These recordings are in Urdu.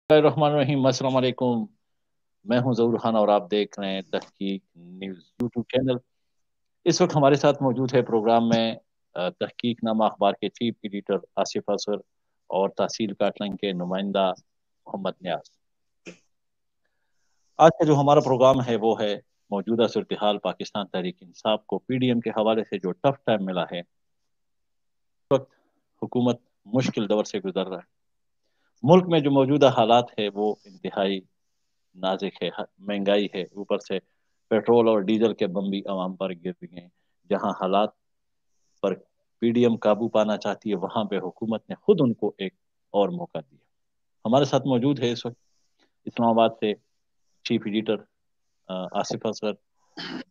الرحمن الرحیم، السلام علیکم۔ میں ہوں ظہور خان اور آپ دیکھ رہے ہیں تحقیق نیوز یوٹیوب چینل۔ اس وقت ہمارے ساتھ موجود ہے پروگرام میں تحقیق نامہ اخبار کے چیف ایڈیٹر آصف اظہر اور تحصیل کاٹلنگ کے نمائندہ محمد نیاز۔ آج کا جو ہمارا پروگرام ہے وہ ہے موجودہ صورتحال پاکستان تحریک انصاف کو پی ڈی ایم کے حوالے سے جو ٹف ٹائم ملا ہے، اس وقت حکومت مشکل دور سے گزر رہا ہے۔ ملک میں جو موجودہ حالات ہے وہ انتہائی نازک ہے، مہنگائی ہے، اوپر سے پیٹرول اور ڈیزل کے بم بھی عوام پر گر رہے ہیں۔ جہاں حالات پر پی ڈی ایم قابو پانا چاہتی ہے، وہاں پہ حکومت نے خود ان کو ایک اور موقع دیا۔ ہمارے ساتھ موجود ہے اس وقت اسلام آباد سے چیف ایڈیٹر آصف اصغر،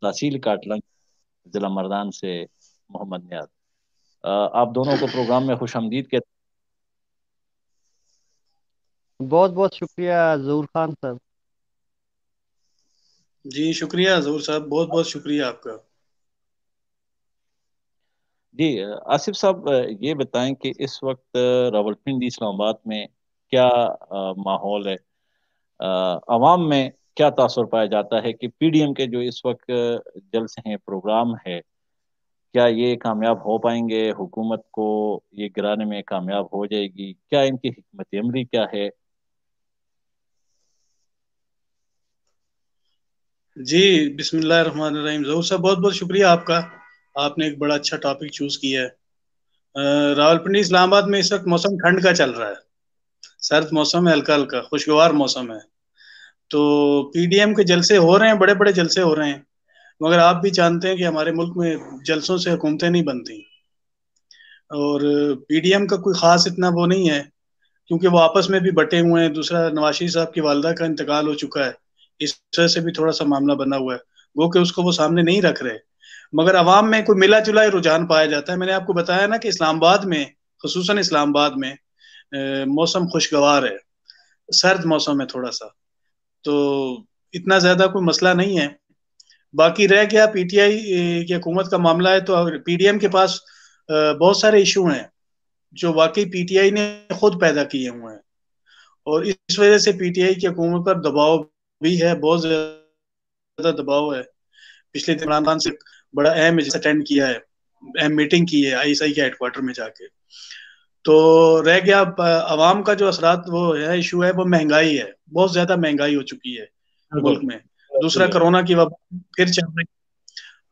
تحصیل کاٹلنگ ضلع مردان سے محمد نیاز۔ آپ دونوں کو پروگرام میں خوش آمدید کہتے بہت بہت شکریہ ظہور خان صاحب۔ جی شکریہ ظہور صاحب، بہت بہت شکریہ آپ کا۔ جی آصف صاحب، یہ بتائیں کہ اس وقت راولپنڈی اسلام آباد میں کیا ماحول ہے، عوام میں کیا تاثر پایا جاتا ہے کہ پی ڈی ایم کے جو اس وقت جلسے ہیں، پروگرام ہے، کیا یہ کامیاب ہو پائیں گے؟ حکومت کو یہ گرانے میں کامیاب ہو جائے گی؟ کیا ان کی حکمت عملی کیا ہے؟ جی بسم اللہ الرحمن الرحیم۔ ظہور صاحب بہت بہت شکریہ آپ کا، آپ نے ایک بڑا اچھا ٹاپک چوز کیا ہے۔ راولپنڈی اسلام آباد میں اس وقت موسم ٹھنڈ کا چل رہا ہے، سرد موسم ہے، ہلکا ہلکا خوشگوار موسم ہے۔ تو پی ڈی ایم کے جلسے ہو رہے ہیں، بڑے بڑے جلسے ہو رہے ہیں، مگر آپ بھی جانتے ہیں کہ ہمارے ملک میں جلسوں سے حکومتیں نہیں بنتی، اور پی ڈی ایم کا کوئی خاص اتنا وہ نہیں ہے، کیونکہ وہ آپس میں بھی بٹے ہوئے ہیں۔ دوسرا، نواز شریف صاحب کی والدہ کا انتقال ہو چکا ہے، اس وجہ سے بھی تھوڑا سا معاملہ بنا ہوا ہے، وہ کہ اس کو وہ سامنے نہیں رکھ رہے، مگر عوام میں کوئی ملا جلا رجحان پایا جاتا ہے۔ میں نے آپ کو بتایا نا کہ اسلام آباد میں، خصوصاً اسلام آباد میں موسم خوشگوار ہے، سرد موسم ہے تھوڑا سا، تو اتنا زیادہ کوئی مسئلہ نہیں ہے۔ باقی رہ گیا پی ٹی آئی کی حکومت کا معاملہ ہے، تو پی ڈی ایم کے پاس بہت سارے ایشو ہیں جو واقعی پی ٹی آئی نے خود پیدا کیے ہوئے ہیں، اور اس وجہ سے پی ٹی آئی کی حکومت پر دباؤ بھی ہے، بہت زیادہ دباؤ ہے۔ پچھلے دن عمران خان سے بڑا اہم اٹینڈ کیا ہے، اہم میٹنگ کی ہے آئی ایس آئی کے ہیڈ کوارٹر میں جا کے۔ تو رہ گیا عوام کا جو اثرات وہ ہے، ایشو ہے وہ مہنگائی ہے، بہت زیادہ مہنگائی ہو چکی ہے ملک میں۔ دوسرا، کرونا کی وبا پھر چل رہی،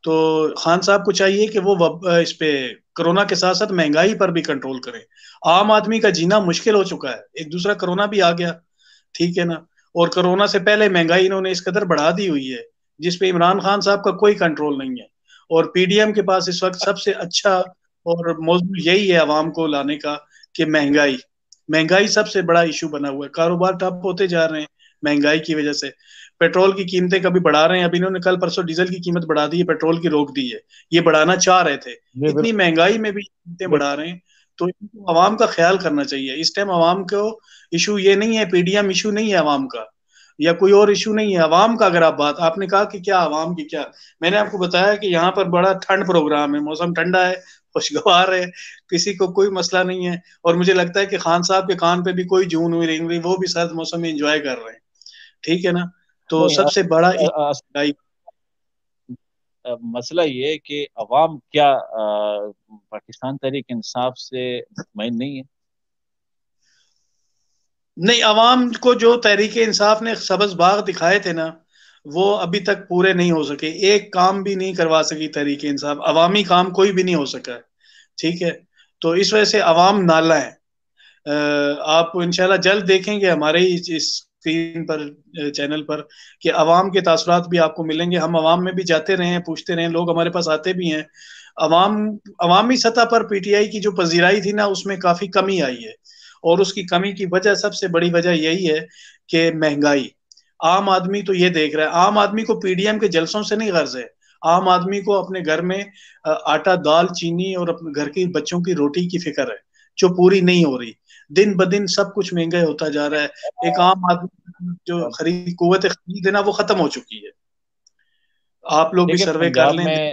تو خان صاحب کو چاہیے کہ وہ اس پہ کرونا کے ساتھ ساتھ مہنگائی پر بھی کنٹرول کریں۔ عام آدمی کا جینا مشکل ہو چکا ہے، ایک دوسرا کرونا بھی آ گیا، ٹھیک ہے نا، اور کرونا سے پہلے مہنگائی انہوں نے اس قدر بڑھا دی ہوئی ہے جس پہ عمران خان صاحب کا کوئی کنٹرول نہیں ہے، اور پی ڈی ایم کے پاس اس وقت سب سے اچھا اور موضوع یہی ہے عوام کو لانے کا کہ مہنگائی سب سے بڑا ایشو بنا ہوا ہے۔ کاروبار ٹھپ ہوتے جا رہے ہیں مہنگائی کی وجہ سے، پیٹرول کی قیمتیں کبھی بڑھا رہے ہیں، ابھی انہوں نے کل پرسوں ڈیزل کی قیمت بڑھا دی ہے، پیٹرول کی روک دی ہے، یہ بڑھانا چاہ رہے تھے، اتنی مہنگائی میں بھی قیمتیں بڑھا رہے ہیں، تو عوام کا خیال کرنا چاہیے۔ اس ٹائم عوام کو ایشو یہ نہیں ہے، پی ڈی ایم ایشو نہیں ہے عوام کا، یا کوئی اور ایشو نہیں ہے عوام کا۔ اگر آپ نے کہا کہ کیا عوام کی کیا، میں نے آپ کو بتایا کہ یہاں پر بڑا ٹھنڈ پروگرام ہے، موسم ٹھنڈا ہے، خوشگوار ہے، کسی کو کوئی مسئلہ نہیں ہے، اور مجھے لگتا ہے کہ خان صاحب کے کان پہ بھی کوئی جون ہوئی رہی، وہ بھی سرد موسم میں انجوائے کر رہے ہیں، ٹھیک ہے نا۔ تو سب سے بڑا مسئلہ یہ ہے کہ عوام کیا پاکستان تحریک انصاف سے مطمئن نہیں ہے؟ نہیں، عوام کو جو تحریک انصاف نے سبز باغ دکھائے تھے نا، وہ ابھی تک پورے نہیں ہو سکے، ایک کام بھی نہیں کروا سکی تحریک انصاف، عوامی کام کوئی بھی نہیں ہو سکا، ٹھیک ہے، تو اس وجہ سے عوام نالا ہے۔ آپ انشاءاللہ جلد دیکھیں گے ہمارے اس اسکرین پر، چینل پر، کہ عوام کے تاثرات بھی آپ کو ملیں گے۔ ہم عوام میں بھی جاتے رہے ہیں، پوچھتے رہے ہیں، لوگ ہمارے پاس آتے بھی ہیں۔ عوامی سطح پر پی ٹی آئی کی جو پذیرائی تھی نا، اس میں کافی کمی آئی ہے، اور اس کی کمی کی وجہ، سب سے بڑی وجہ یہی ہے کہ مہنگائی۔ عام آدمی تو یہ دیکھ رہا ہے، عام آدمی کو پی ڈی ایم کے جلسوں سے نہیں غرض ہے، عام آدمی کو اپنے گھر میں آٹا دال چینی اور اپنے گھر کے بچوں کی روٹی کی فکر ہے، جو پوری نہیں ہو رہی۔ دن بدن سب کچھ مہنگا ہوتا جا رہا ہے، ایک عام آدمی جو قوت خرید ہے نا، وہ ختم ہو چکی ہے۔ آپ لوگ بھی دیکھیں سروے کر پنجاب لیں۔ میں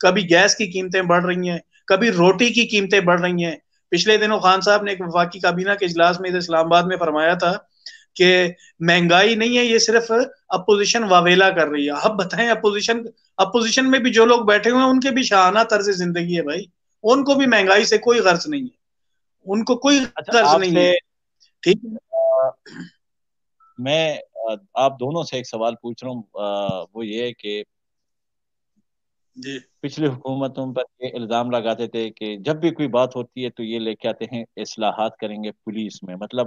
کبھی گیس کی قیمتیں بڑھ رہی ہیں، کبھی روٹی کی قیمتیں بڑھ رہی ہیں. پچھلے دنوں خان صاحب نے ایک وفاقی کابینہ کے اجلاس میں اسلام آباد میں فرمایا تھا کہ مہنگائی نہیں ہے، یہ صرف اپوزیشن واویلا کر رہی ہے. اب بتائیں اپوزیشن میں بھی جو لوگ بیٹھے ہوئے ہیں ان کے بھی شاہانہ طرز زندگی ہے بھائی، ان کو بھی مہنگائی سے کوئی غرض نہیں ہے، ان کو کوئی غرض نہیں ہے. ٹھیک ہے، میں آپ دونوں سے ایک سوال پوچھ رہا ہوں، وہ یہ ہے کہ جی پچھلی حکومتوں پر یہ الزام لگاتے تھے کہ جب بھی کوئی بات ہوتی ہے تو یہ لے کے آتے ہیں اصلاحات کریں گے پولیس میں. مطلب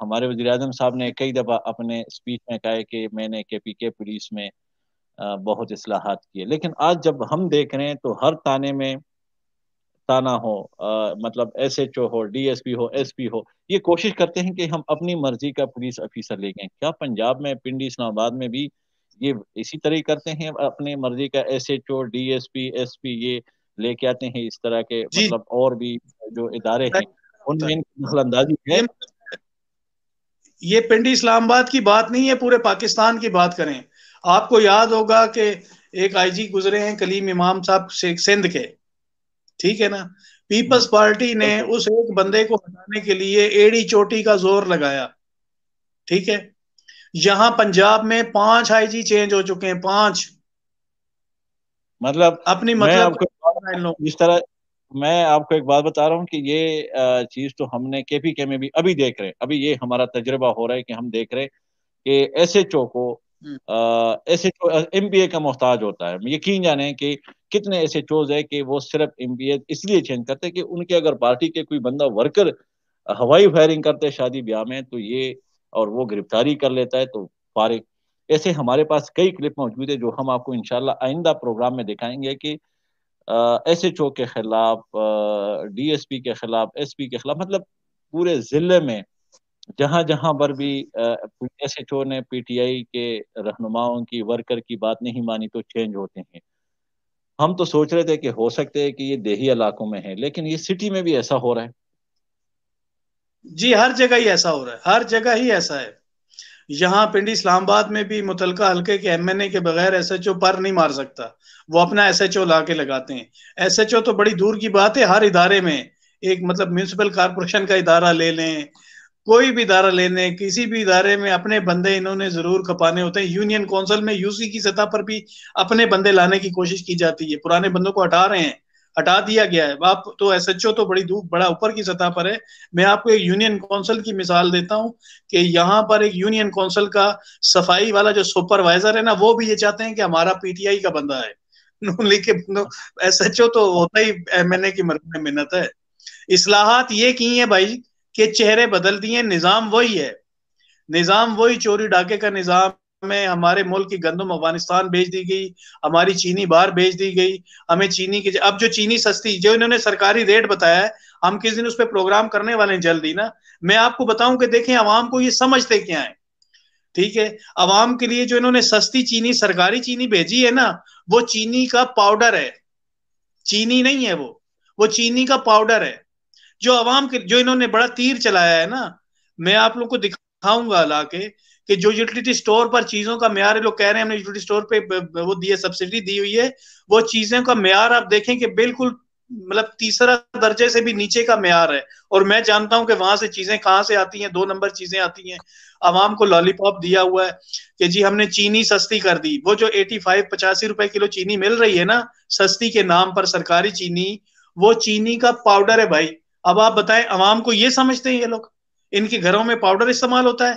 ہمارے وزیر اعظم صاحب نے کئی دفعہ اپنے اسپیچ میں کہا ہے کہ میں نے KPK پولیس میں بہت اصلاحات کیے، لیکن آج جب ہم دیکھ رہے ہیں تو ہر تانے میں تانا ہو، مطلب SHO ہو، DSP ہو، SP ہو، یہ کوشش کرتے ہیں کہ ہم اپنی مرضی کا پولیس افیسر لے گئے. کیا پنجاب میں پنڈی اسلام آباد میں بھی یہ اسی طرح ہی کرتے ہیں، اپنے مرضی کا SHO DSP SP یہ لے کے آتے ہیں اس طرح کے؟ جی مطلب اور بھی جو ادارے ہیں ان میں دخل اندازی ہے؟ یہ پنڈی اسلام آباد کی بات نہیں ہے، پورے پاکستان کی بات کریں. آپ کو یاد ہوگا کہ ایک IG گزرے ہیں کلیم امام صاحب سندھ کے، ٹھیک ہے نا. پیپلز پارٹی نے اس ایک بندے کو ہٹانے کے لیے ایڑی چوٹی کا زور لگایا، ٹھیک ہے. یہاں پنجاب میں 5 IG چینج ہو چکے ہیں، 5. مطلب اپنی میں مطلب آپ کو جس طرح میں آپ کو ایک بات بتا رہا ہوں کہ یہ چیز تو ہم نے KPK میں بھی ابھی دیکھ رہے ہیں، ابھی یہ ہمارا تجربہ ہو رہا ہے کہ ہم دیکھ رہے کہ SHO کو SHO MPA کا محتاج ہوتا ہے. یقین جانیں کہ کتنے SHOs ہے کہ وہ صرف MPA اس لیے چینج کرتے کہ ان کے اگر پارٹی کے کوئی بندہ ورکر ہوائی فائرنگ کرتے شادی بیاہ میں تو یہ اور وہ گرفتاری کر لیتا ہے تو فارغ. ایسے ہمارے پاس کئی کلپ موجود ہے جو ہم آپ کو انشاءاللہ آئندہ پروگرام میں دکھائیں گے کہ SHO کے خلاف، DSP کے خلاف، SP کے خلاف، مطلب پورے ضلع میں جہاں جہاں پر بھی SHO نے PTI کے رہنماؤں کی ورکر کی بات نہیں مانی تو چینج ہوتے ہیں. ہم تو سوچ رہے تھے کہ ہو سکتے ہے کہ یہ دیہی علاقوں میں ہے، لیکن یہ سٹی میں بھی ایسا ہو رہا ہے. جی ہر جگہ ہی ایسا ہو رہا ہے، ہر جگہ ہی ایسا ہے. یہاں پنڈی اسلام آباد میں بھی متعلقہ حلقے کے MNA کے بغیر SHO پر نہیں مار سکتا، وہ اپنا SHO لا کے لگاتے ہیں. SHO تو بڑی دور کی بات ہے، ہر ادارے میں ایک مطلب میونسپل کارپوریشن کا ادارہ لے لیں، کوئی بھی ادارہ لے لیں، کسی بھی ادارے میں اپنے بندے انہوں نے ضرور کھپانے ہوتے ہیں. یونین کونسل میں UC کی سطح پر بھی اپنے بندے لانے کی کوشش کی جاتی ہے، پرانے بندوں کو ہٹا رہے ہیں، ہٹا دیا گیا ہے. آپ تو SHO تو بڑا اوپر کی سطح پر ہے. میں آپ کو ایک یونین کونسل کی مثال دیتا ہوں کہ یہاں پر ایک یونین کونسل کا صفائی والا جو سپروائزر ہے نا، وہ بھی یہ چاہتے ہیں کہ ہمارا PTI کا بندہ ہے. SHO تو ہوتا ہی MNA کی محنت ہے. اصلاحات یہ کی ہیں بھائی کہ چہرے بدل دیے، نظام وہی ہے، نظام وہی چوری ڈاکے کا نظام میں. ہمارے ملک کی گندم افغانستان بھیج دی گئی، ہماری چینی باہر بھیج دی گئی. ہمیں چینی کی اب جو چینی سستی جو انہوں نے سرکاری ریٹ بتایا ہے، ہم کس دن اس پہ پروگرام کرنے والے ہیں جلدی نا. میں آپ کو بتاؤں کہ دیکھیں عوام کو یہ سمجھتے کیا ہے، ٹھیک ہے. عوام کے لیے جو انہوں نے سستی چینی، سرکاری چینی بھیجی ہے نا، وہ چینی کا پاؤڈر ہے، چینی نہیں ہے، وہ چینی کا پاؤڈر ہے. جو عوام کے جو انہوں نے بڑا تیر چلایا ہے نا، میں آپ لوگ کو دکھاؤں گا لا کے کہ جو یوٹیلیٹی سٹور پر چیزوں کا معیار ہے، لوگ کہہ رہے ہیں ہم نے یوٹیلیٹی سٹور پہ وہ دی سبسڈی دی ہوئی ہے، وہ چیزوں کا معیار آپ دیکھیں کہ بالکل مطلب تیسرا درجے سے بھی نیچے کا معیار ہے. اور میں جانتا ہوں کہ وہاں سے چیزیں کہاں سے آتی ہیں، 2 نمبر چیزیں آتی ہیں. عوام کو لالی پاپ دیا ہوا ہے کہ جی ہم نے چینی سستی کر دی. وہ جو 85 روپے کلو چینی مل رہی ہے نا سستی کے نام پر، سرکاری چینی، وہ چینی کا پاؤڈر ہے بھائی. اب آپ بتائیں عوام کو یہ سمجھتے ہیں یہ لوگ ان کے گھروں میں پاؤڈر استعمال ہوتا ہے؟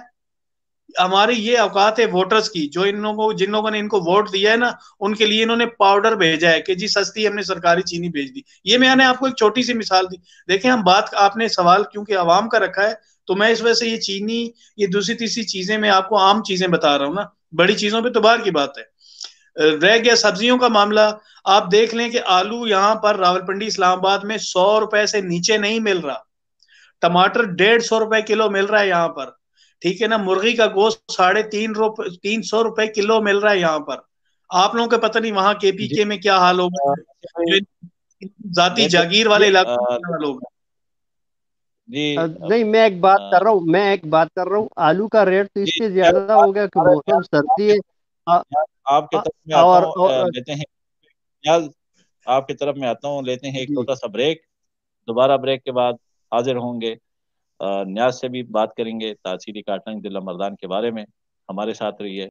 ہماری یہ اوقات ہے ووٹرز کی، جو جن لوگوں نے ان کو ووٹ دیا ہے نا، ان کے لیے انہوں نے پاؤڈر بھیجا ہے کہ جی سستی ہم نے سرکاری چینی بھیج دی. یہ میں نے آپ کو ایک چھوٹی سی مثال دی. دیکھیں ہم بات، آپ نے سوال کیونکہ عوام کا رکھا ہے تو میں اس وجہ سے یہ چینی، یہ دوسری تیسری چیزیں میں آپ کو عام چیزیں بتا رہا ہوں نا، بڑی چیزوں پہ تو باہر کی بات ہے. رہ گیا سبزیوں کا معاملہ، آپ دیکھ لیں کہ آلو یہاں پر راولپنڈی اسلام آباد میں 100 روپے سے نیچے نہیں مل رہا. ٹماٹر 150 روپے کلو مل رہا ہے یہاں پر، ٹھیک ہے نا. مرغی کا گوشت 350 روپے کلو مل رہا ہے یہاں پر. آپ لوگوں کو پتہ نہیں وہاں KPK میں کیا حال ہوگا، ذاتی جاگیر والے علاقوں میں کیا حال ہوگا. نہیں، میں ایک بات کر رہا ہوں، آلو کا ریٹ تو اس سے زیادہ ہو گیا کہ موسم سردی ہے. آپ کے طرف میں آتا ہوں، لیتے ہیں آپ کی طرف میں آتا ہوں، لیتے ہیں ایک جی چھوٹا سا بریک، دوبارہ بریک کے بعد حاضر ہوں گے، نیاز سے بھی بات کریں گے تاثیری کاٹنگ دلہ مردان کے بارے میں. ہمارے ساتھ رہیے.